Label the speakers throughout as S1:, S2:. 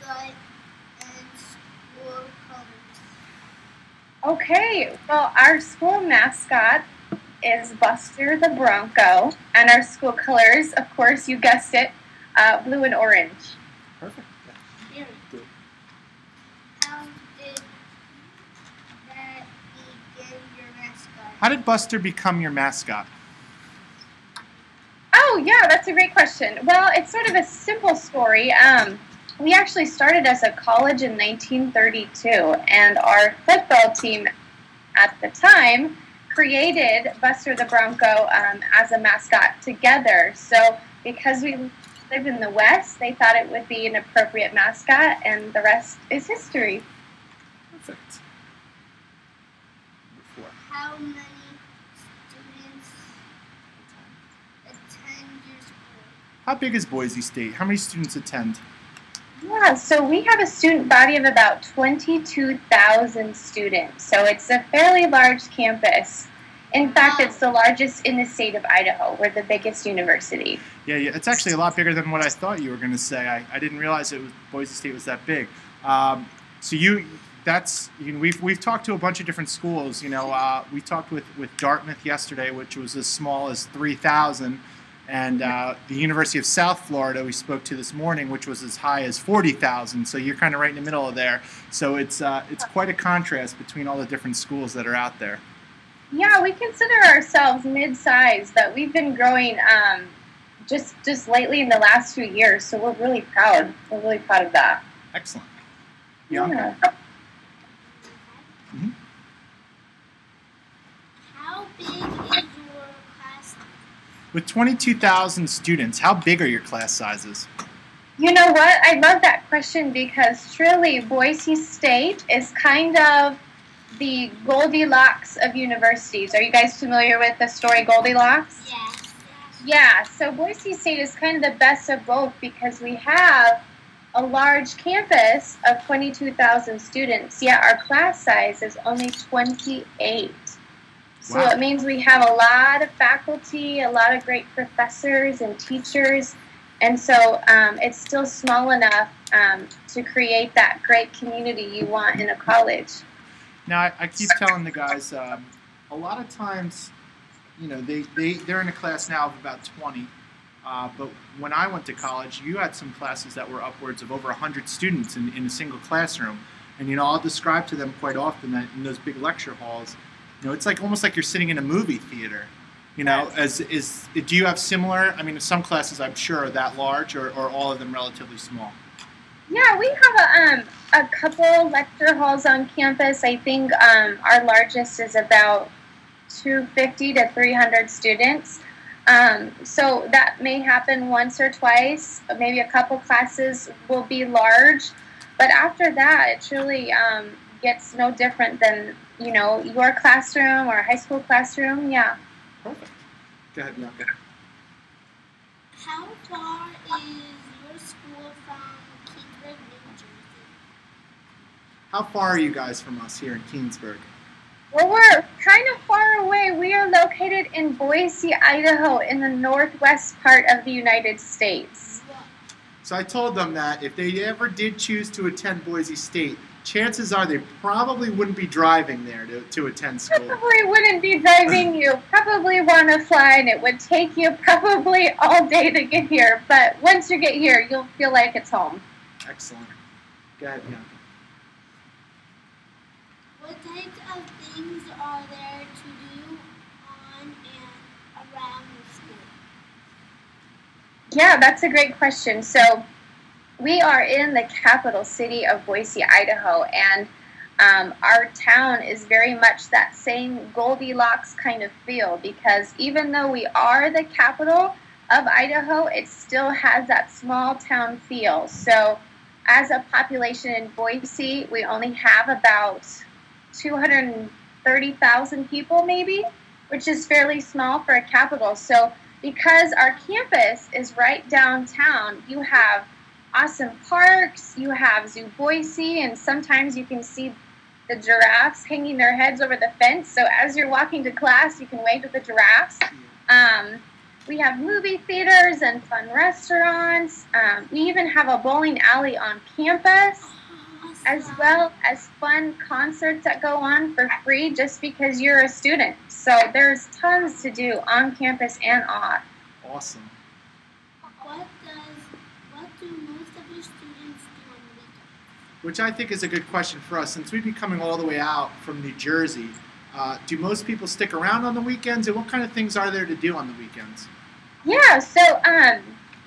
S1: mascot and school colors?
S2: Okay, well, our school mascot is Buster the Bronco, and our school colors, of course, you guessed it, blue and orange.
S3: Perfect.
S1: Very good. How did that begin your mascot?
S3: How did Buster become your mascot?
S2: Oh, yeah, that's a great question. Well, it's sort of a simple story. We actually started as a college in 1932, and our football team at the time created Buster the Bronco as a mascot together. So because we live in the West, they thought it would be an appropriate mascot, and the rest is history.
S3: Perfect.
S1: How many students attend your school?
S3: How big is Boise State? How many students attend?
S2: Yeah, so we have a student body of about 22,000 students. So it's a fairly large campus. In fact, it's the largest in the state of Idaho. We're the biggest university.
S3: Yeah, it's actually a lot bigger than what I thought you were going to say. I didn't realize Boise State was that big. We've talked to a bunch of different schools. We talked with Dartmouth yesterday, which was as small as 3,000. And the University of South Florida we spoke to this morning, which was as high as 40,000. So you're kind of right in the middle of there. So it's quite a contrast between all the different schools that are out there.
S2: Yeah, we consider ourselves mid-sized, but we've been growing just lately in the last few years. So we're really proud. We're really proud of that.
S3: Excellent.
S2: Yeah.
S3: Mm-hmm.
S1: How big is your class?
S3: With 22,000 students, how big are your class sizes?
S2: You know what? I love that question because truly Boise State is kind of the Goldilocks of universities. Are you guys familiar with the story Goldilocks?
S1: Yes.
S2: Yeah, so Boise State is kind of the best of both because we have a large campus of 22,000 students, yet our class size is only 28. So
S3: Wow.
S2: it means we have a lot of faculty, a lot of great professors and teachers, and so it's still small enough to create that great community you want in a college.
S3: Now, I keep telling the guys, a lot of times, they're in a class now of about 20, but when I went to college, you had some classes that were upwards of over 100 students in a single classroom. And, I'll describe to them quite often that in those big lecture halls, it's like almost like you're sitting in a movie theater. Do you have similar? I mean, some classes I'm sure are that large, or all of them relatively small.
S2: Yeah, we have a couple lecture halls on campus. I think our largest is about 250 to 300 students. So that may happen once or twice. Maybe a couple classes will be large, but after that, it truly gets no different than your classroom or a high school classroom. Yeah.
S3: Perfect. Go ahead, Bianca.
S1: How far is your school from Keensburg, New Jersey?
S3: How far are you guys from us here in Keensburg?
S2: Well, we're kind of far away. We are located in Boise, Idaho, in the northwest part of the United States.
S3: So I told them that if they ever did choose to attend Boise State, chances are they probably wouldn't be driving there to attend school.
S2: Probably wouldn't be driving. You probably want to fly, and it would take you probably all day to get here. But once you get here, you'll feel like it's home.
S3: Excellent. Go ahead, Bianca.
S1: What types of things are there to do on and around the school?
S2: Yeah, that's a great question. So we are in the capital city of Boise, Idaho, and our town is very much that same Goldilocks kind of feel because even though we are the capital of Idaho, it still has that small town feel. So as a population in Boise, we only have about 230,000 people maybe, which is fairly small for a capital. So because our campus is right downtown, you have awesome parks, you have Zoo Boise, and sometimes you can see the giraffes hanging their heads over the fence. So as you're walking to class, you can wave to the giraffes. We have movie theaters and fun restaurants. We even have a bowling alley on campus, as well as fun concerts that go on for free just because you're a student. So there's tons to do on campus and off.
S3: Awesome.
S1: What do most of your students do on the weekends?
S3: Which I think is a good question for us. Since we'd be coming all the way out from New Jersey, do most people stick around on the weekends, and what kind of things are there to do on the weekends?
S2: Yeah, so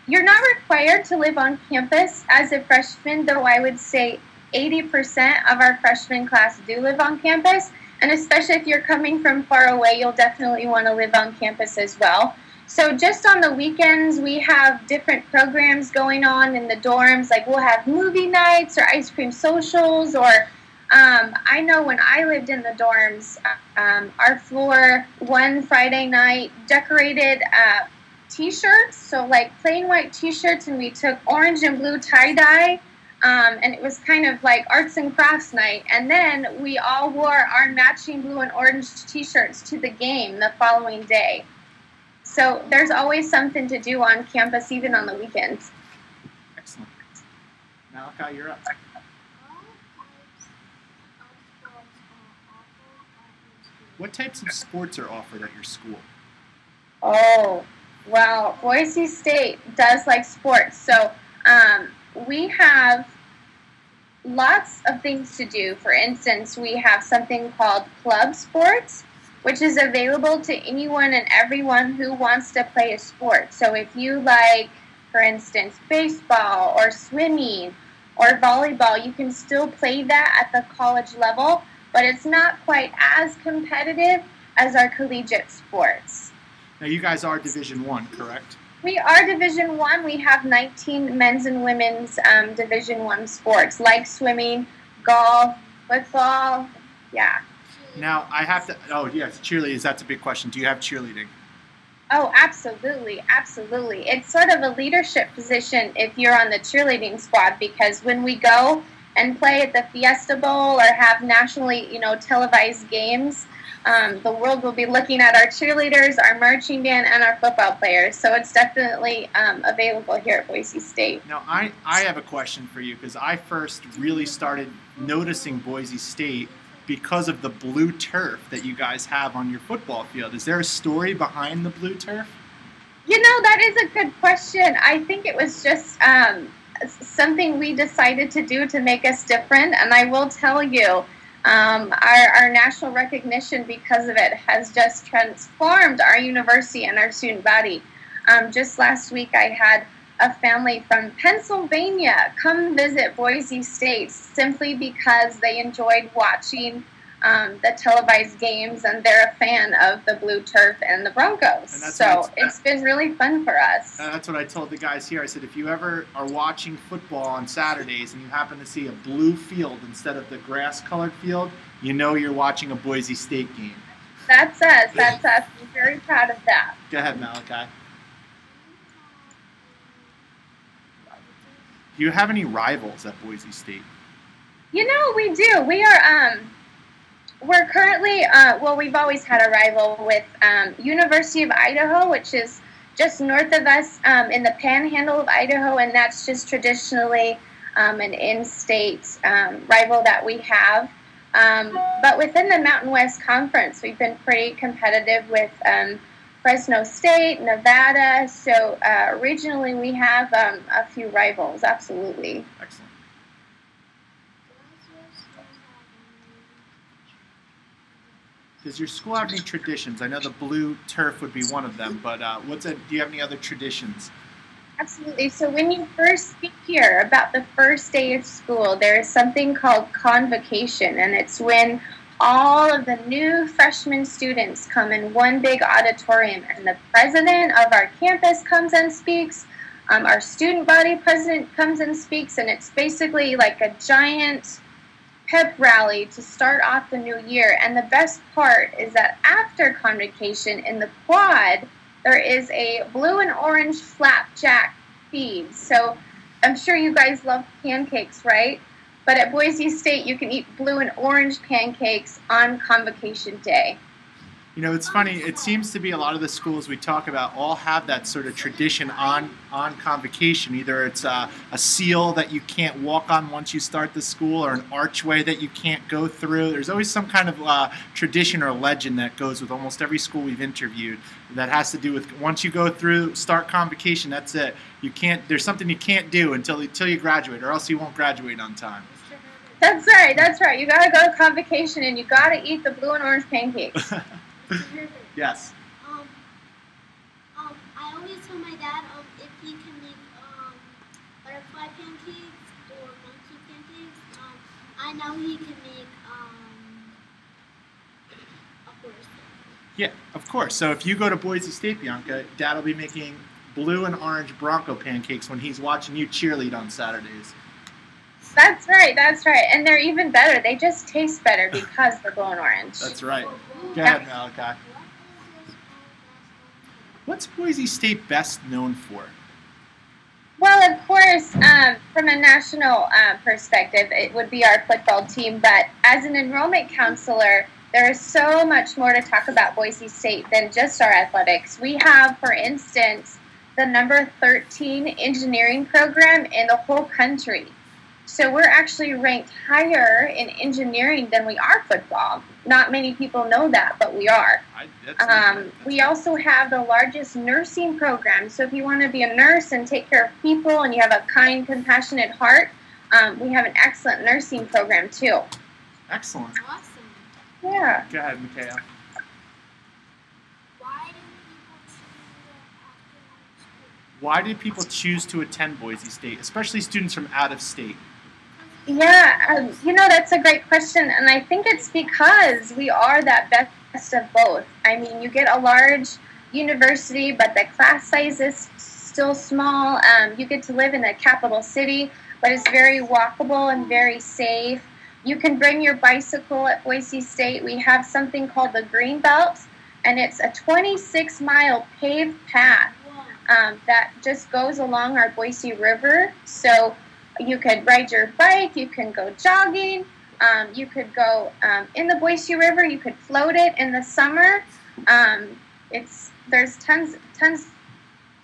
S2: you're not required to live on campus as a freshman, though I would say 80% of our freshman class do live on campus. And especially if you're coming from far away, you'll definitely want to live on campus as well. So just on the weekends, we have different programs going on in the dorms. Like we'll have movie nights or ice cream socials, or I know when I lived in the dorms, our floor one Friday night decorated T-shirts, so like plain white T-shirts, and we took orange and blue tie-dye, and it was kind of like arts and crafts night. And then we all wore our matching blue and orange T-shirts to the game the following day. So there's always something to do on campus, even on the weekends.
S3: Excellent. Malachi, you're up. What types of sports are offered at your school?
S2: Oh, well, Boise State does like sports. So we have lots of things to do. For instance, we have something called club sports, which is available to anyone and everyone who wants to play a sport. So if you like, for instance, baseball or swimming or volleyball, you can still play that at the college level, but it's not quite as competitive as our collegiate sports.
S3: Now, you guys are Division I, correct?
S2: We are Division I. We have 19 men's and women's Division I sports, like swimming, golf, football, yeah.
S3: Now, I have to, oh yes, cheerleading, that's a big question. Do you have cheerleading?
S2: Oh, absolutely, absolutely. It's sort of a leadership position if you're on the cheerleading squad, because when we go and play at the Fiesta Bowl or have nationally, televised games, the world will be looking at our cheerleaders, our marching band, and our football players. So it's definitely available here at Boise State.
S3: Now, I have a question for you, because I first really started noticing Boise State because of the blue turf that you guys have on your football field. Is there a story behind the blue turf?
S2: That is a good question. I think it was just something we decided to do to make us different. And I will tell you, our national recognition because of it has just transformed our university and our student body. Just last week, I had a family from Pennsylvania come visit Boise State simply because they enjoyed watching the televised games, and they're a fan of the blue turf and the Broncos. So it's been really fun for us.
S3: That's what I told the guys here. I said, if you ever are watching football on Saturdays and you happen to see a blue field instead of the grass-colored field, you know you're watching a Boise State game.
S2: That's us. That's us. I'm very proud of that.
S3: Go ahead, Malachi. Do you have any rivals at Boise State?
S2: We do. We are, we're currently, we've always had a rival with University of Idaho, which is just north of us in the panhandle of Idaho, and that's just traditionally an in-state rival that we have. But within the Mountain West Conference, we've been pretty competitive with Fresno State, Nevada. So regionally, we have a few rivals, absolutely.
S3: Excellent. Does your school have any traditions? I know the blue turf would be one of them, but do you have any other traditions?
S2: Absolutely. So when you first hear about the first day of school, there is something called convocation, and it's when all of the new freshman students come in one big auditorium, and the president of our campus comes and speaks. Our student body president comes and speaks, and it's basically like a giant pep rally to start off the new year. And the best part is that after convocation in the quad, there is a blue and orange flapjack feed. So I'm sure you guys love pancakes, right? But at Boise State, you can eat blue and orange pancakes on convocation day.
S3: You know, it's funny. It seems to be a lot of the schools we talk about all have that sort of tradition on convocation. Either it's a seal that you can't walk on once you start the school, or an archway that you can't go through. There's always some kind of tradition or legend that goes with almost every school we've interviewed that has to do with once you go through start convocation. That's it. You can't. There's something you can't do until you graduate, or else you won't graduate on time.
S2: That's right. That's right. You gotta go to convocation and you gotta eat the blue and orange pancakes.
S3: Yes.
S1: I always tell my dad if he can make butterfly pancakes or monkey pancakes. I know he can make a horse.
S3: Yeah, of course. So if you go to Boise State, Bianca, Dad will be making blue and orange Bronco pancakes when he's watching you cheerlead on Saturdays.
S2: That's right. That's right. And they're even better. They just taste better because they're blue and orange.
S3: That's right. Go ahead, Malachi. What's Boise State best known for?
S2: Well, of course, from a national perspective, it would be our football team. But as an enrollment counselor, there is so much more to talk about Boise State than just our athletics. We have, for instance, the number 13 engineering program in the whole country. So we're actually ranked higher in engineering than we are football. Not many people know that, but we are. We also have the largest nursing program. So if you want to be a nurse and take care of people and you have a kind, compassionate heart, we have an excellent nursing program too.
S3: Excellent.
S1: Awesome.
S2: Yeah.
S3: Go ahead, Mikhail. Why do people choose to attend Boise State, especially students from out of state?
S2: Yeah, that's a great question, and I think it's because we are that best of both. I mean, you get a large university, but the class size is still small. You get to live in a capital city, but it's very walkable and very safe. You can bring your bicycle at Boise State. We have something called the Green Belt, and it's a 26-mile paved path that just goes along our Boise River. So you could ride your bike, you can go jogging, you could go in the Boise River, you could float it in the summer. There's tons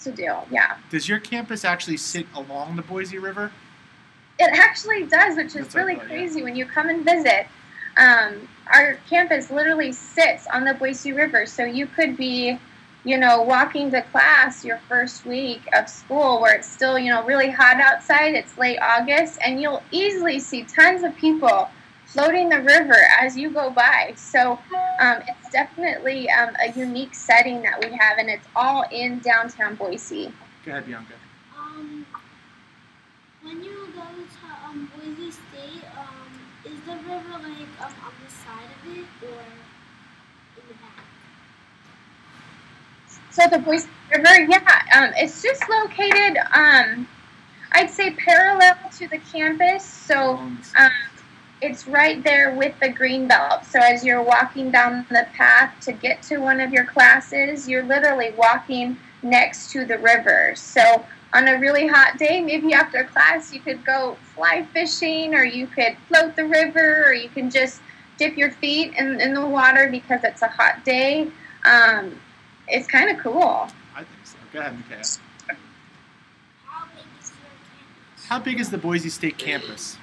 S2: to do, yeah.
S3: Does your campus actually sit along the Boise River?
S2: It actually does, which is
S3: That's
S2: really
S3: right,
S2: crazy when you come and visit. Our campus literally sits on the Boise River, so you could be walking to class your first week of school where it's still, really hot outside, it's late August, and you'll easily see tons of people floating the river as you go by. So it's definitely a unique setting that we have, and it's all in downtown Boise.
S3: Go ahead, Bianca.
S1: When you go to Boise State, is the river on the side of it or in the back?
S2: So the Boise River, yeah, it's just located, I'd say parallel to the campus. So it's right there with the green belt. So as you're walking down the path to get to one of your classes, you're literally walking next to the river. So on a really hot day, maybe after class, you could go fly fishing, or you could float the river, or you can just dip your feet in the water because it's a hot day. It's kind of cool.
S3: I think so. Go ahead, Mikhail.
S1: How big is your campus?
S3: How big is the Boise State campus?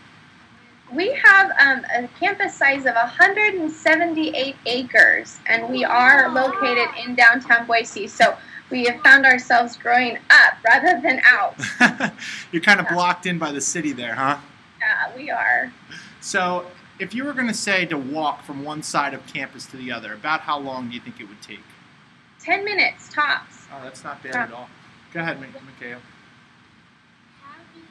S2: We have a campus size of 178 acres, and we are located in downtown Boise. So we have found ourselves growing up rather than out.
S3: You're kind of blocked in by the city there, huh?
S2: Yeah, we are.
S3: So if you were going to say to walk from one side of campus to the other, about how long do you think it would take?
S2: 10 minutes, tops.
S3: Oh, that's not bad at all. Go ahead, Mikhail.
S1: How do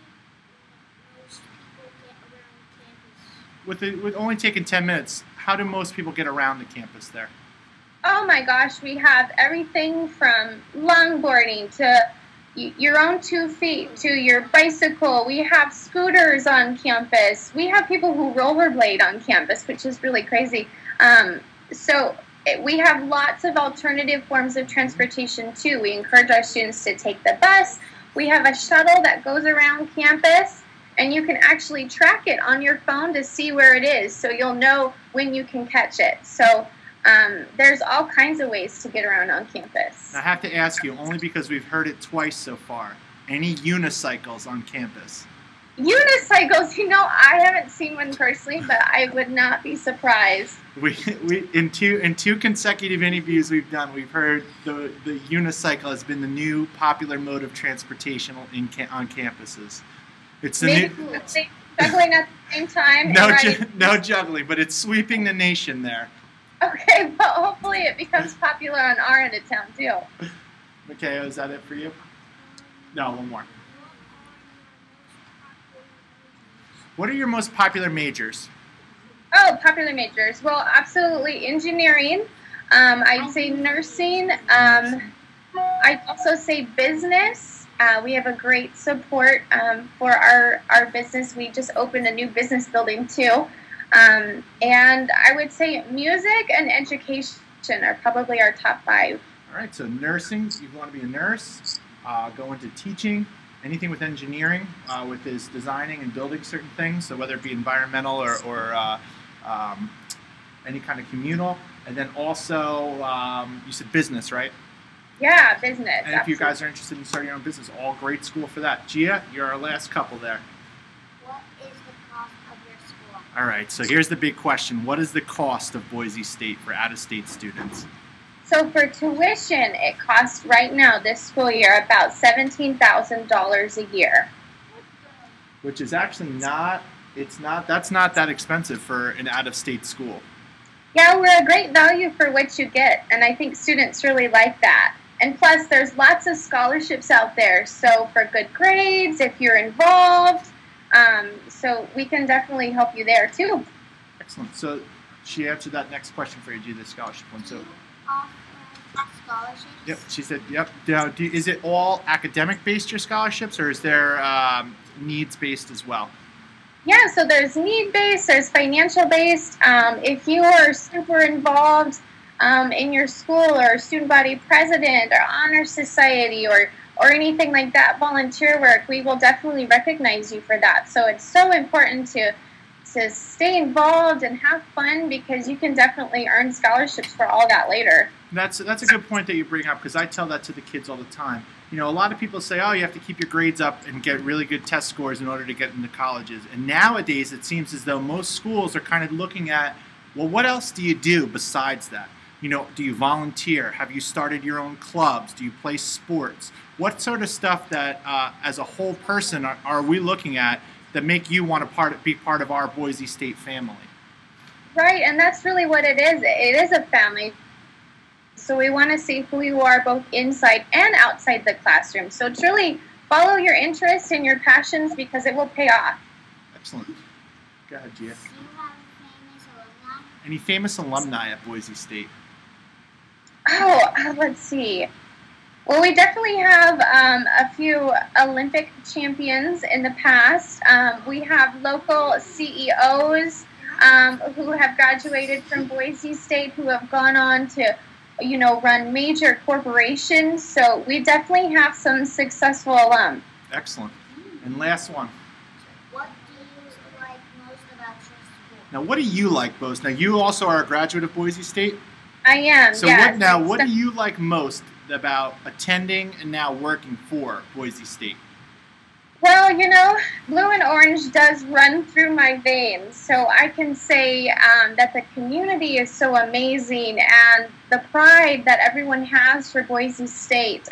S1: most people get around campus?
S3: With only taking 10 minutes, how do most people get around the campus there?
S2: Oh my gosh, we have everything from longboarding to your own 2 feet to your bicycle. We have scooters on campus. We have people who rollerblade on campus, which is really crazy. We have lots of alternative forms of transportation too. We encourage our students to take the bus. We have a shuttle that goes around campus, and you can actually track it on your phone to see where it is, so you'll know when you can catch it. So There's all kinds of ways to get around on campus.
S3: I have to ask you, only because we've heard it twice so far, any unicycles on campus?
S2: Unicycles, I haven't seen one personally, but I would not be surprised.
S3: We in two consecutive interviews we've done, we've heard the unicycle has been the new popular mode of transportation on campuses. It's the
S2: Maybe
S3: new
S2: juggling at the same time.
S3: no juggling, but it's sweeping the nation there.
S2: Okay, but hopefully it becomes popular on our end of town too.
S3: Okay, is that it for you? No, one more. What are your most popular majors?
S2: Oh, popular majors. Well, absolutely engineering. I'd say nursing. I'd also say business. We have a great support for our business. We just opened a new business building too. And I would say music and education are probably our top 5.
S3: All right, so nursing, you want to be a nurse, go into teaching, anything with engineering, with his designing and building certain things, so whether it be environmental or any kind of communal. And then also, you said business, right?
S2: Yeah, business.
S3: And if you guys are interested in starting your own business, all great school for that. Gia, you're our last couple there.
S1: What is the cost of your school?
S3: All right, so here's the big question. What is the cost of Boise State for out-of-state students?
S2: So for tuition, it costs right now, this school year, about $17,000 a year.
S3: Which is actually that's not that expensive for an out-of-state school.
S2: Yeah, we're a great value for what you get, and I think students really like that. And plus, there's lots of scholarships out there, so for good grades, if you're involved, so we can definitely help you there too.
S3: Excellent. So she answered that next question for you, the scholarship one. So.
S1: Scholarships?
S3: Yep, she said, yep. Now, is it all academic-based, your scholarships, or is there needs-based as well?
S2: Yeah, so there's need-based, there's financial-based. If you are super involved in your school or student body president or honor society or anything like that, volunteer work, we will definitely recognize you for that. So it's so important to stay involved and have fun, because you can definitely earn scholarships for all that later.
S3: That's a good point that you bring up, because I tell that to the kids all the time. A lot of people say, oh, you have to keep your grades up and get really good test scores in order to get into colleges. And nowadays it seems as though most schools are kind of looking at, well, what else do you do besides that? Do you volunteer? Have you started your own clubs? Do you play sports? What sort of stuff that, as a whole person, are we looking at that make you want to be part of our Boise State family?
S2: Right, and that's really what it is. It is a family. So we want to see who you are both inside and outside the classroom. So truly follow your interests and your passions, because it will pay off.
S3: Excellent. Go ahead, Gia.
S1: Do you have famous alumni?
S3: Any famous alumni at Boise State?
S2: Oh, let's see. Well, we definitely have a few Olympic champions in the past. We have local CEOs who have graduated from Boise State, who have gone on to run major corporations. So we definitely have some successful alum.
S3: Excellent. And last one.
S1: What do you like most about your school?
S3: Now, what do you like most? Now, you also are a graduate of Boise State?
S2: I am,
S3: so
S2: yes.
S3: What do you like most about attending and now working for Boise State?
S2: Well, blue and orange does run through my veins, so I can say that the community is so amazing, and the pride that everyone has for Boise State.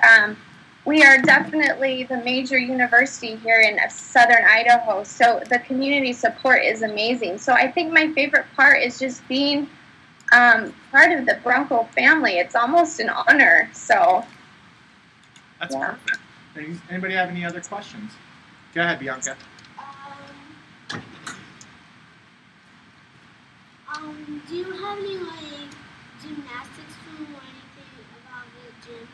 S2: We are definitely the major university here in southern Idaho, so the community support is amazing. So I think my favorite part is just being part of the Bronco family. It's almost an honor. So
S3: that's perfect. Anybody have any other questions? Go ahead, Bianca.
S1: Do you have any gymnastics room or anything about the gym?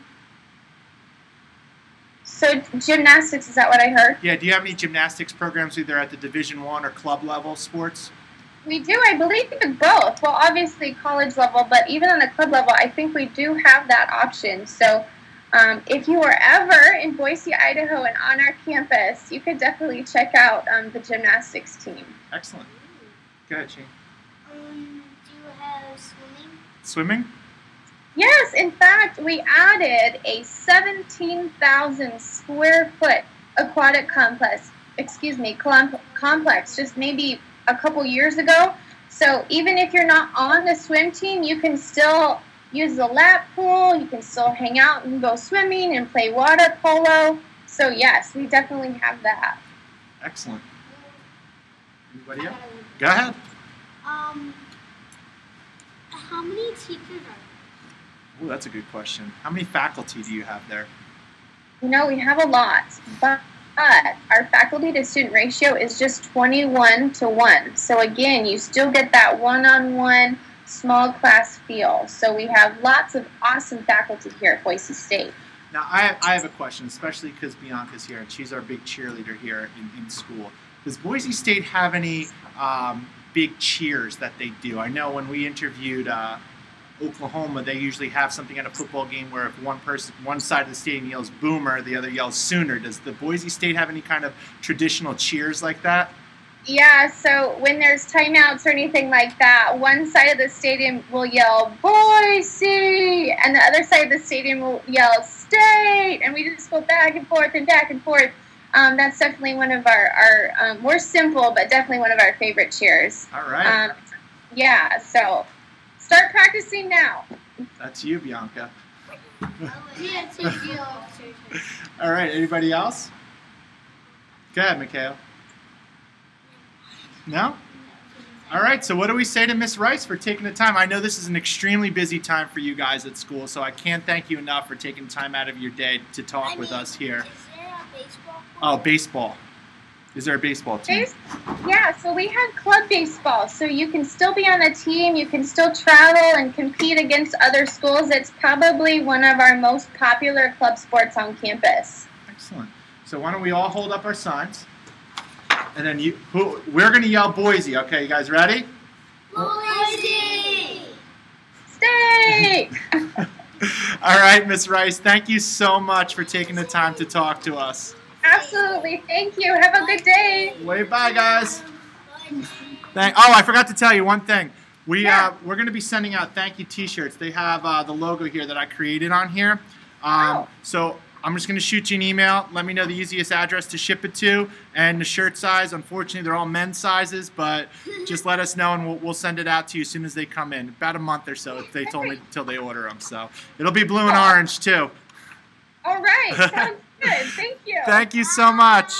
S2: So gymnastics, is that what I heard?
S3: Yeah. Do you have any gymnastics programs either at the Division I or club level sports?
S2: We do, I believe, both. Well, obviously college level, but even on the club level, I think we do have that option. So if you were ever in Boise, Idaho, and on our campus, you could definitely check out the gymnastics team.
S3: Excellent. Go ahead, Shane.
S1: Do you have swimming?
S3: swimming?
S2: Yes, in fact, we added a 17,000 square foot aquatic complex, complex just maybe a couple years ago. So even if you're not on the swim team, you can still use the lap pool, you can still hang out and go swimming and play water polo. So yes, we definitely have that.
S3: Excellent. Anybody else? Go ahead.
S1: How many teachers are there?
S3: Oh, that's a good question. How many faculty do you have there?
S2: You know, we have a lot, but our faculty to student ratio is just 21:1. So again, you still get that one-on-one small class feel. So we have lots of awesome faculty here at Boise State.
S3: Now, I have a question, especially because Bianca's here, and she's our big cheerleader here in school. Does Boise State have any big cheers that they do? I know when we interviewed Oklahoma, they usually have something at a football game where if one side of the stadium yells Boomer, the other yells Sooner. Does the Boise State have any kind of traditional cheers like that?
S2: Yeah, so when there's timeouts or anything like that, one side of the stadium will yell Boise, and the other side of the stadium will yell State, and we just go back and forth and back and forth. That's definitely one of our more simple, but definitely one of our favorite cheers.
S3: All right.
S2: Yeah, so start practicing now.
S3: That's you, Bianca.
S1: Yeah, it's you.
S3: All right, anybody else? Go ahead, Mikhail. No? All right, so what do we say to Miss Rice for taking the time? I know this is an extremely busy time for you guys at school, so I can't thank you enough for taking time out of your day to talk with us here.
S1: Is there a baseball?
S3: Oh, baseball. Is there a baseball team?
S2: Yeah, so we have club baseball, so you can still be on a team, you can still travel and compete against other schools. It's probably one of our most popular club sports on campus.
S3: Excellent. So why don't we all hold up our signs? And then we're going to yell Boise. Okay, you guys ready?
S1: Boise!
S2: Stay!
S3: All right, Miss Rice, thank you so much for taking the time to talk to us.
S2: Absolutely. Thank you. Have a good day.
S3: Wave bye, guys. Oh, I forgot to tell you one thing. We're going to be sending out thank you T-shirts. They have the logo here that I created on here. So I'm just going to shoot you an email. Let me know the easiest address to ship it to and the shirt size. Unfortunately, they're all men's sizes, but just let us know and we'll send it out to you as soon as they come in. About a month or so, they told me, until they order them. So it'll be blue and orange too.
S2: All right. Sounds good. Thank you.
S3: Thank you so much.